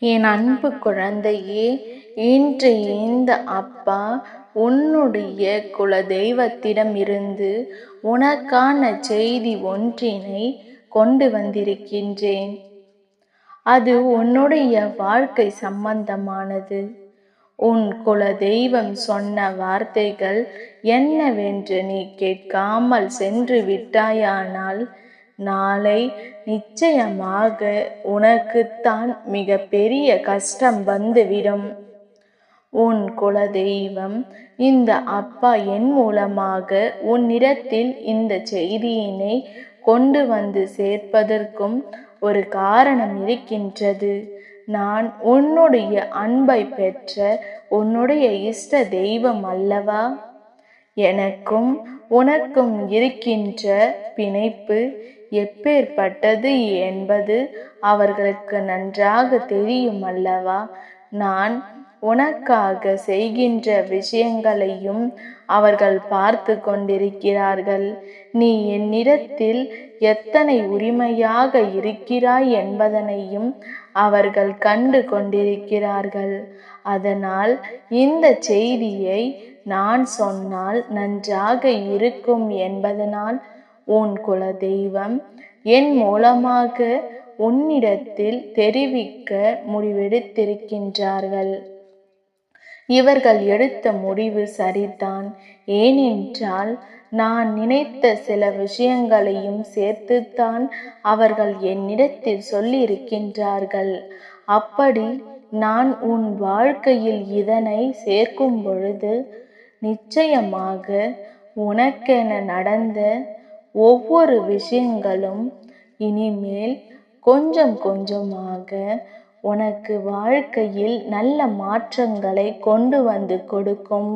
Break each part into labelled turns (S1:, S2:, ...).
S1: என் அன்பு குழந்தையே, இன்று இந்த அப்பா உன்னுடைய குலதெய்வத்திடம் இருந்து உனக்கான செய்தி ஒன்றினை கொண்டு வந்திருக்கின்றேன். அது உன்னுடைய வாழ்க்கை சம்பந்தமானது. உன் குலதெய்வம் சொன்ன வார்த்தைகள் என்னவென்று நீ கேட்காமல் சென்று விட்டாயானால் நாளை நிச்சயமாக உனக்குத்தான் மிக பெரிய கஷ்டம் வந்துவிடும். உன் குலதெய்வம் இந்த அப்பா என் மூலமாக உன்னிடத்தில் இந்த செய்தியினை கொண்டு வந்து சேர்ப்பதற்கும் ஒரு காரணம் இருக்கின்றது. நான் உன்னுடைய அன்பை பெற்ற உன்னுடைய இஷ்ட தெய்வம் அல்லவா? எனக்கும் உனக்கும் இருக்கின்ற பிணைப்பு எப்பேற்பட்டது என்பது அவர்களுக்கு நன்றாக தெரியும் அல்லவா? நான் உனக்காக செய்கின்ற விஷயங்களையும் அவர்கள் பார்த்து கொண்டிருக்கிறார்கள். நீ என்னிடத்தில் எத்தனை உரிமையாக இருக்கிறாய் என்பதனையும் அவர்கள் கண்டு கொண்டிருக்கிறார்கள். அதனால் இந்த செய்தியை நான் சொன்னால் நன்றாக இருக்கும் என்பதனால் உன் குலதெய்வம் என் மூலமாக உன்னிடத்தில் தெரிவிக்க முடிவெடுத்திருக்கின்றார்கள். இவர்கள் எடுத்த முடிவு சரிதான். ஏனென்றால் நான் நினைத்த சில விஷயங்களையும் சேர்த்துத்தான் அவர்கள் என்னிடத்தில் சொல்லியிருக்கின்றார்கள். அப்படி நான் உன் வாழ்க்கையில் இதனை சேர்க்கும் பொழுது நிச்சயமாக உனக்கென நடந்த ஒவ்வொரு விஷயங்களும் இனிமேல் கொஞ்சம் கொஞ்சமாக உனக்கு வாழ்க்கையில் நல்ல மாற்றங்களை கொண்டு வந்து கொடுக்கும்.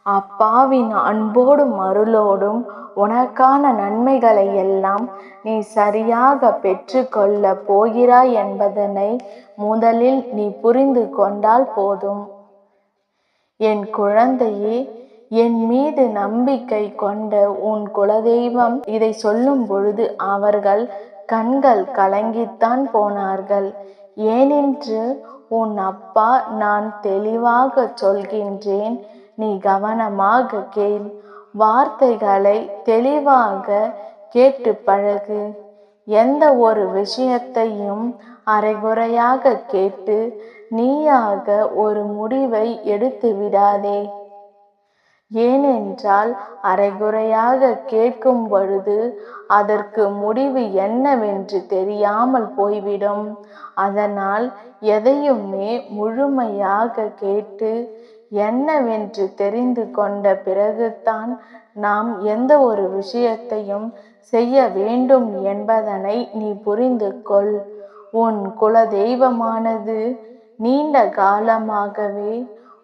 S1: அப்பாவின் அன்போடும் அருளோடும் உனக்கான நன்மைகளை எல்லாம் நீ சரியாக பெற்றுக்கொள்ள போகிறாய் என்பதனை முதலில் நீ புரிந்து கொண்டால் போதும். என் குழந்தையே, என் மீது நம்பிக்கை கொண்ட உன் குலதெய்வம் இதை சொல்லும் பொழுது அவர்கள் கண்கள் கலங்கித்தான் போனார்கள். ஏனென்று உன் அப்பா நான் தெளிவாக சொல்கின்றேன், நீ கவனமாக கேள். வார்த்தைகளை தெளிவாக கேட்டு பழகு. எந்த ஒரு விஷயத்தையும் அரைகுறையாக கேட்டு நீயாக ஒரு முடிவை எடுத்து விடாதே. ஏனென்றால் அரைகுறையாக கேட்கும் பொழுது அதற்கு முடிவு என்னவென்று தெரியாமல் போய்விடும். அதனால் எதையுமே முழுமையாக கேட்டு என்னவென்று தெரிந்து கொண்ட பிறகுதான் நாம் எந்த ஒரு விஷயத்தையும் செய்ய வேண்டும் என்பதனை நீ புரிந்து கொள். உன் குலதெய்வமானது நீண்ட காலமாகவே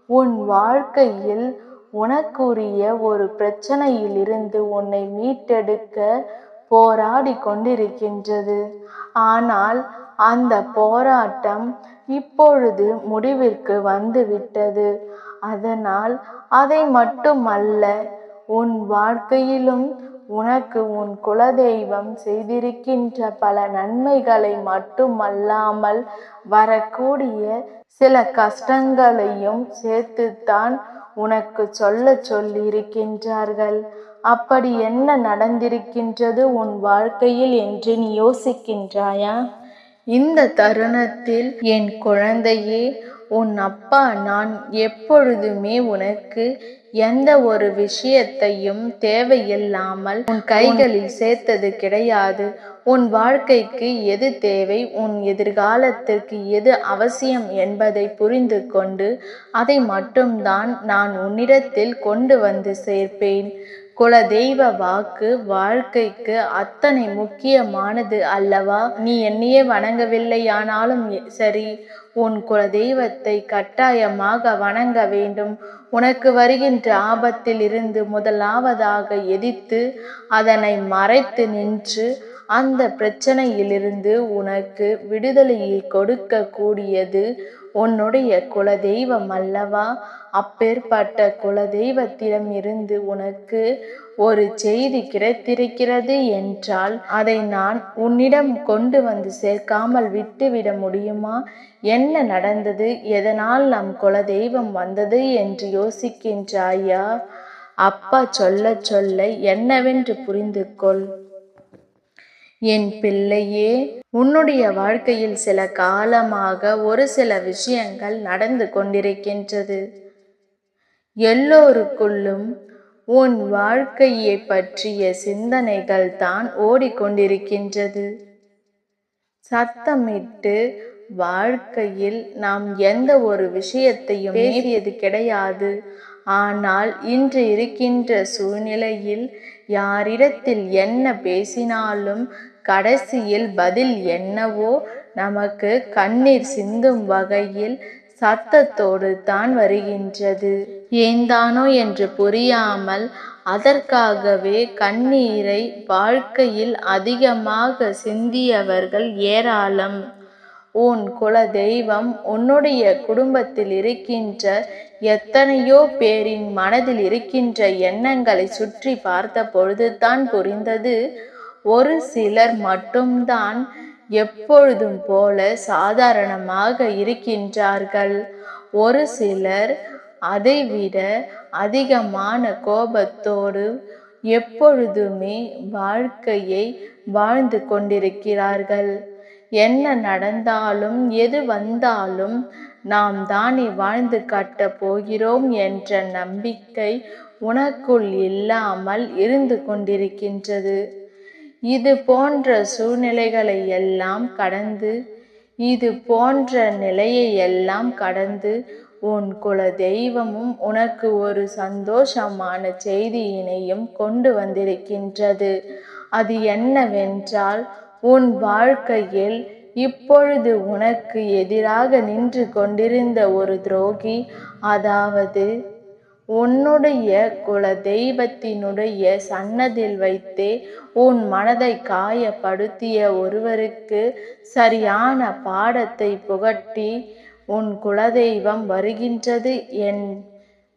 S1: உன் வாழ்க்கையில் உனக்குரிய ஒரு பிரச்சனையிலிருந்து உன்னை மீட்டெடுக்க போராடி கொண்டிருக்கின்றது. ஆனால் அந்த போராட்டம் இப்பொழுது முடிவிற்கு வந்துவிட்டது. அதனால் அதை மட்டுமல்ல, உன் வாழ்க்கையிலும் உனக்கு உன் குலதெய்வம் செய்திருக்கின்ற பல நன்மைகளை மட்டுமல்லாமல் வரக்கூடிய சில கஷ்டங்களையும் சேர்த்துத்தான் உனக்கு சொல்லியிருக்கின்றார்கள். அப்படி என்ன நடந்திருக்கின்றது உன் வாழ்க்கையில் என்று நீ யோசிக்கின்றாயா? இந்த தருணத்தில் என் குழந்தையே, உன் அப்பா நான் எப்பொழுதுமே உனக்கு எந்த ஒரு விஷயத்தையும் தேவையில்லாமல் உன் கைகளில் சேர்த்தது கிடையாது. உன் வாழ்க்கைக்கு எது தேவை, உன் எதிர்காலத்திற்கு எது அவசியம் என்பதை புரிந்து கொண்டு அதை மட்டும்தான் நான் உன்னிடத்தில் கொண்டு வந்து சேர்ப்பேன். குலதெய்வ வாக்கு வாழ்க்கைக்கு அத்தனை முக்கியமானது அல்லவா? நீ என்னையே வணங்கவில்லையானாலும் சரி, உன் குலதெய்வத்தை கட்டாயமாக வணங்க வேண்டும். உனக்கு வருகின்ற ஆபத்தில் இருந்து முதலாவதாக எதிர்த்து அதனை மறைத்து நின்று அந்த பிரச்சனையிலிருந்து உனக்கு விடுதலையை கொடுக்க கூடியது உன்னுடைய குலதெய்வம் அல்லவா? அப்பேற்பட்ட குலதெய்வத்திடம் இருந்து உனக்கு ஒரு செய்தி கிடைத்திருக்கிறது என்றால் அதை நான் உன்னிடம் கொண்டு வந்து சேர்க்காமல் விட்டுவிட முடியுமா? என்ன நடந்தது? எதனால் நம் குலதெய்வம் வந்தது என்று யோசிக்கின்றாயா? அப்பா சொல்ல சொல்ல என்னவென்று புரிந்து கொள். என் பிள்ளையே, உன்னுடைய வாழ்க்கையில் சில காலமாக ஒரு சில விஷயங்கள் நடந்து கொண்டிருக்கின்றது. எல்லோருக்குள்ளும் உன் வாழ்க்கையை பற்றிய சிந்தனைகள் தான் ஓடிக்கொண்டிருக்கின்றது. சத்தமிட்டு வாழ்க்கையில் நாம் எந்த ஒரு விஷயத்தையும் பேசியது கிடையாது. ஆனால் இன்று இருக்கின்ற சூழ்நிலையில் யாரிடத்தில் என்ன பேசினாலும் கடைசியில் பதில் என்னவோ நமக்கு கண்ணீர் சிந்தும் வகையில் சத்தத்தோடு தான் வருகின்றது. ஏந்தானோ என்று புரியாமல் அதற்காகவே கண்ணீரை வாழ்க்கையில் அதிகமாக சிந்தியவர்கள் ஏராளம். உன் குல தெய்வம் உன்னுடைய குடும்பத்தில் இருக்கின்ற எத்தனையோ பேரின் மனதில் இருக்கின்ற எண்ணங்களை சுற்றி பார்த்த பொழுதுதான் புரிந்தது, ஒரு சிலர் மட்டும்தான் எப்பொழுதும் போல சாதாரணமாக இருக்கின்றார்கள். ஒரு சிலர் அதைவிட அதிகமான கோபத்தோடு எப்பொழுதுமே வாழ்க்கையை வாழ்ந்து கொண்டிருக்கிறார்கள். என்ன நடந்தாலும் எது வந்தாலும் நாம் தானே வாழ்ந்து காட்டப் போகிறோம் என்ற நம்பிக்கை உனக்குள் இல்லாமல் இருந்து கொண்டிருக்கின்றது. இது போன்ற சூழ்நிலைகளை எல்லாம் கடந்து, இது போன்ற நிலையை எல்லாம் கடந்து உன் குல தெய்வமும் உனக்கு ஒரு சந்தோஷமான செய்தியினையும் கொண்டு வந்திருக்கின்றது. அது என்னவென்றால், உன் வாழ்க்கையில் இப்பொழுது உனக்கு எதிராக நின்று கொண்டிருந்த ஒரு துரோகி, அதாவது உன்னுடைய குல தெய்வத்தினுடைய சன்னதியில் வைத்தே உன் மனதை காயப்படுத்திய ஒருவருக்கு சரியான பாடத்தை புகட்டி உன் குலதெய்வம்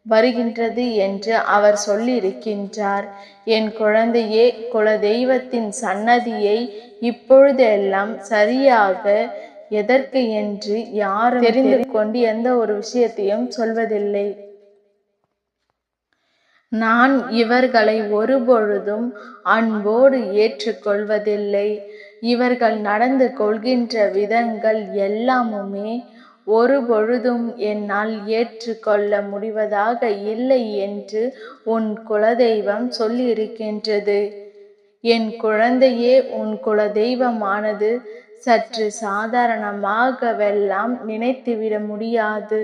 S1: வருகின்றது என்று அவர் சொல்லியிருக்கின்றார். என் குழந்தையே, குலதெய்வத்தின் சன்னதியை இப்பொழுதெல்லாம் சரியாக எதற்கு என்று யாரும் தெரிந்து கொண்டு எந்த ஒரு விஷயத்தையும் சொல்வதில்லை. நான் இவர்களை ஒருபொழுதும் அன்போடு ஏற்றுக்கொள்வதில்லை. இவர்கள் நடந்து கொள்கின்ற விதங்கள் எல்லாமுமே ஒரு பொழுதும் என்னால் ஏற்றுக்கொள்ள முடிவதாக இல்லை என்று உன் குலதெய்வம் சொல்லியிருக்கின்றது. என் குழந்தையே, உன் குலதெய்வமானது சற்று சாதாரணமாகவெல்லாம் நினைத்துவிட முடியாது.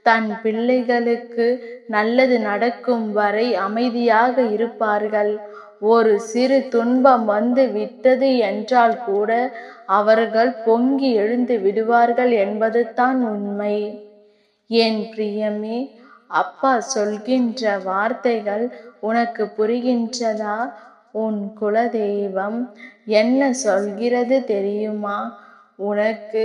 S1: தன் பிள்ளைகளுக்கு நல்லது நடக்கும் வரை அமைதியாக இருப்பார்கள். ஒரு சிறு துன்பம் வந்து விட்டது என்றால் கூட அவர்கள் பொங்கி எழுந்து விடுவார்கள் என்பது தான் உண்மை. என் பிரியமே, அப்பா சொல்கின்ற வார்த்தைகள் உனக்கு புரிகின்றதா? உன் குலதெய்வம் என்ன சொல்கிறது தெரியுமா? உனக்கு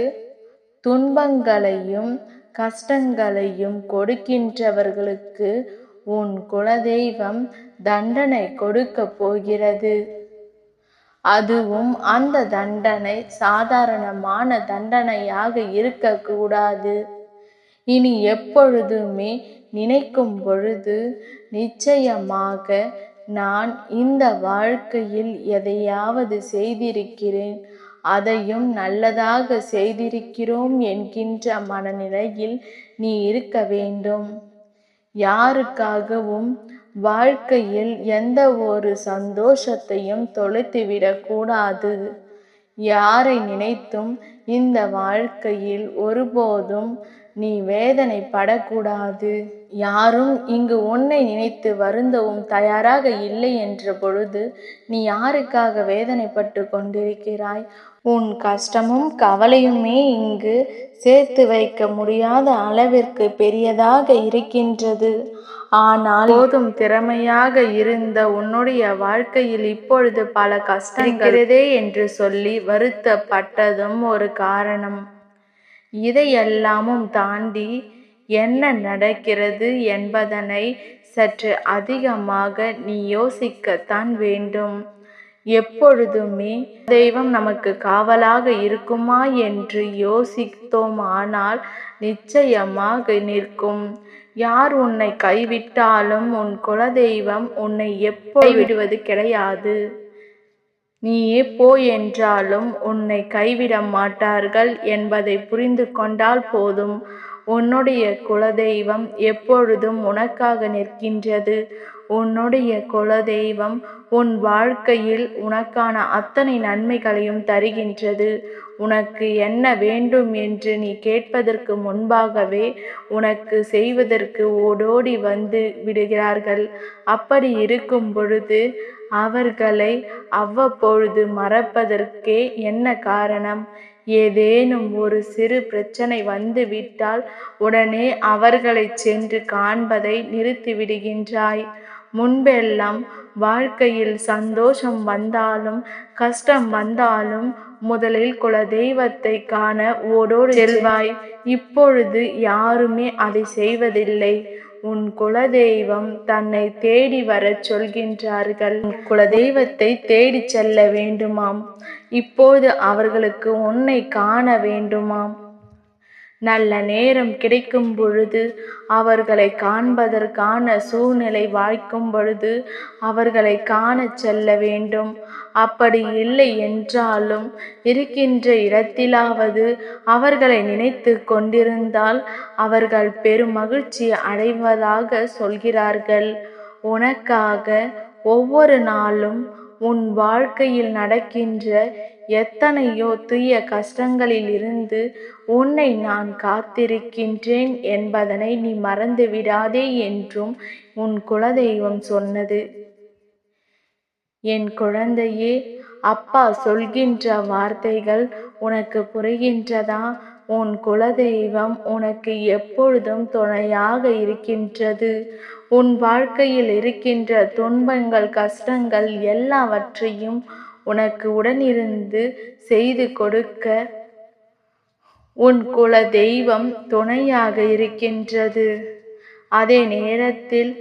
S1: துன்பங்களையும் கஷ்டங்களையும் கொடுக்கின்றவர்களுக்கு உன் குலதெய்வம் தண்டனை கொடுக்க போகிறது. அதுவும் அந்த தண்டனை சாதாரணமான தண்டனையாக இருக்கக்கூடாது. இனி எப்பொழுதுமே நினைக்கும் பொழுது நிச்சயமாக நான் இந்த வாழ்க்கையில் எதையாவது செய்திருக்கிறேன், அதையும் நல்லதாக செய்திருக்கிறோம் என்கின்ற மனநிலையில் நீ இருக்க வேண்டும். யாருக்காகவும் வாழ்க்கையில் எந்த ஒரு சந்தோஷத்தையும் தொலைத்துவிடக்கூடாது. யாரை நினைத்தும் இந்த வாழ்க்கையில் ஒருபோதும் நீ வேதனைப்படக்கூடாது. யாரும் இங்கு உன்னை நினைத்து வருந்தவும் தயாராக இல்லை என்ற பொழுது நீ யாருக்காக வேதனைப்பட்டு கொண்டிருக்கிறாய்? உன் கஷ்டமும் கவலையுமே இங்கு சேர்த்து வைக்க முடியாத அளவிற்கு பெரியதாக இருக்கின்றது. ஆனால் போதும் திறமையாக இருந்த உன்னுடைய வாழ்க்கையில் இப்பொழுது பல கஷ்டங்களே என்று சொல்லி வருத்தப்பட்டதும் ஒரு காரணம். இதையெல்லாமும் தாண்டி என்ன நடக்கிறது என்பதனை சற்று அதிகமாக நீ யோசிக்கத்தான் வேண்டும். எப்பொழுதுமே தெய்வம் நமக்கு காவலாக இருக்குமா என்று யோசித்தோமானால் நிச்சயமாக நிற்கும். யார் உன்னை கைவிட்டாலும் உன் குலதெய்வம் உன்னை கைவிடுவது கிடையாது. நீயே போ என்றாலும் உன்னை கைவிட மாட்டார்கள் என்பதை புரிந்து கொண்டால் போதும். உன்னுடைய குலதெய்வம் எப்பொழுதும் உனக்காக நிற்கின்றது. உன்னுடைய குலதெய்வம் உன் வாழ்க்கையில் உனக்கான அத்தனை நன்மைகளையும் தருகின்றது. உனக்கு என்ன வேண்டும் என்று நீ கேட்பதற்கு முன்பாகவே உனக்கு செய்வதற்கு ஓடோடி வந்து விடுகிறார்கள். அப்படி இருக்கும் பொழுது அவர்களை அவ்வப்பொழுது மறப்பதற்கே என்ன காரணம்? ஏதேனும் ஒரு சிறு பிரச்சனை வந்துவிட்டால் உடனே அவர்களை சென்று காண்பதை நிறுத்திவிடுகின்றாய். முன்பெல்லாம் வாழ்க்கையில் சந்தோஷம் வந்தாலும் கஷ்டம் வந்தாலும் முதலில் குலதெய்வத்தை காண ஓடோடு செல்வாய். இப்பொழுது யாருமே அதை செய்வதில்லை. உன் குலதெய்வம் தன்னை தேடி வரச் சொல்கின்றார்கள். குலதெய்வத்தை தேடி செல்ல வேண்டுமாம். இப்போது அவர்களுக்கு உன்னை காண வேண்டுமாம். நல்ல நேரம் கிடைக்கும் பொழுது அவர்களை காண்பதற்கான சூழ்நிலை வாய்க்கும் பொழுது அவர்களை காண செல்ல வேண்டும். அப்படி இல்லை என்றாலும் இருக்கின்ற இடத்திலாவது அவர்களை நினைத்து கொண்டிருந்தால் அவர்கள் பெரும் மகிழ்ச்சி அடைவதாக சொல்கிறார்கள். உனக்காக ஒவ்வொரு நாளும் உன் வாழ்க்கையில் நடக்கின்ற எத்தனையோ தீய கஷ்டங்களில் இருந்து உன்னை நான் காத்திருக்கின்றேன் என்பதனை நீ மறந்து விடாதே என்றும் உன் குலதெய்வம் சொன்னது. என் குழந்தையே, அப்பா சொல்கின்ற வார்த்தைகள் உனக்கு புரிகின்றதா? உன் குலதெய்வம் உனக்கு எப்பொழுதும் துணையாக இருக்கின்றது. உன் வாழ்க்கையில் இருக்கின்ற துன்பங்கள் கஷ்டங்கள் எல்லாவற்றையும் உனக்கு உடனிருந்து செய்து கொடுக்க உன் குலதெய்வம் துணையாக இருக்கின்றது. அதே நேரத்தில்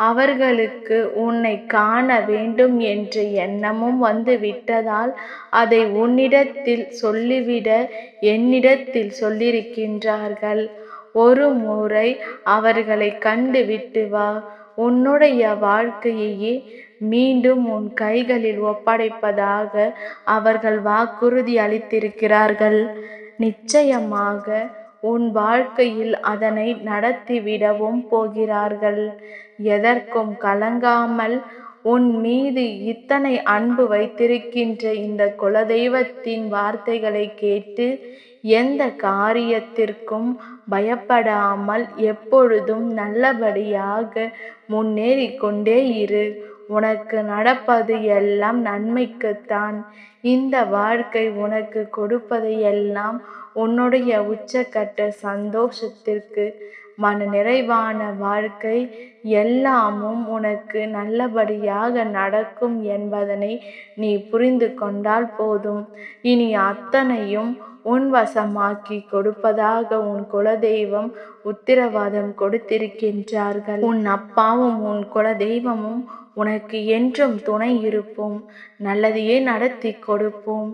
S1: அவர்களுக்கு உன்னை காண வேண்டும் என்ற எண்ணமும் வந்து விட்டதால் அதை உன்னிடத்தில் சொல்லிவிட என்னிடத்தில் சொல்லியிருக்கின்றார்கள். ஒரு முறை அவர்களை கண்டு விட்டு வா. உன்னுடைய வாழ்க்கையையே மீண்டும் உன் கைகளில் ஒப்படைப்பதாக அவர்கள் வாக்குறுதி அளித்திருக்கிறார்கள். நிச்சயமாக உன் வாழ்க்கையில் அதனை நடத்திவிடவும் போகிறார்கள். எதற்கும் கலங்காமல் உன் மீது இத்தனை அன்பு வைத்திருக்கின்ற இந்த குலதெய்வத்தின் வார்த்தைகளை கேட்டு எந்த காரியத்திற்கும் பயப்படாமல் எப்பொழுதும் நல்லபடியாக முன்னேறி கொண்டே இரு. உனக்கு நடப்பது எல்லாம் நன்மைக்குத்தான். இந்த வாழ்க்கை உனக்கு கொடுப்பதை எல்லாம் உன்னுடைய உச்சக்கட்ட சந்தோஷத்திற்கு. மன நிறைவான வாழ்க்கை எல்லாமும் உனக்கு நல்லபடியாக நடக்கும் என்பதனை நீ புரிந்து கொண்டால் போதும். இனி அத்தனையும் உன் வசமாக்கி கொடுப்பதாக உன் குலதெய்வம் உத்தரவாதம் கொடுத்திருக்கின்றார்கள். உன் அப்பாவும் உன் குலதெய்வமும் உனக்கு என்றும் துணை இருப்போம். நல்லதையே நடத்தி கொடுப்போம்.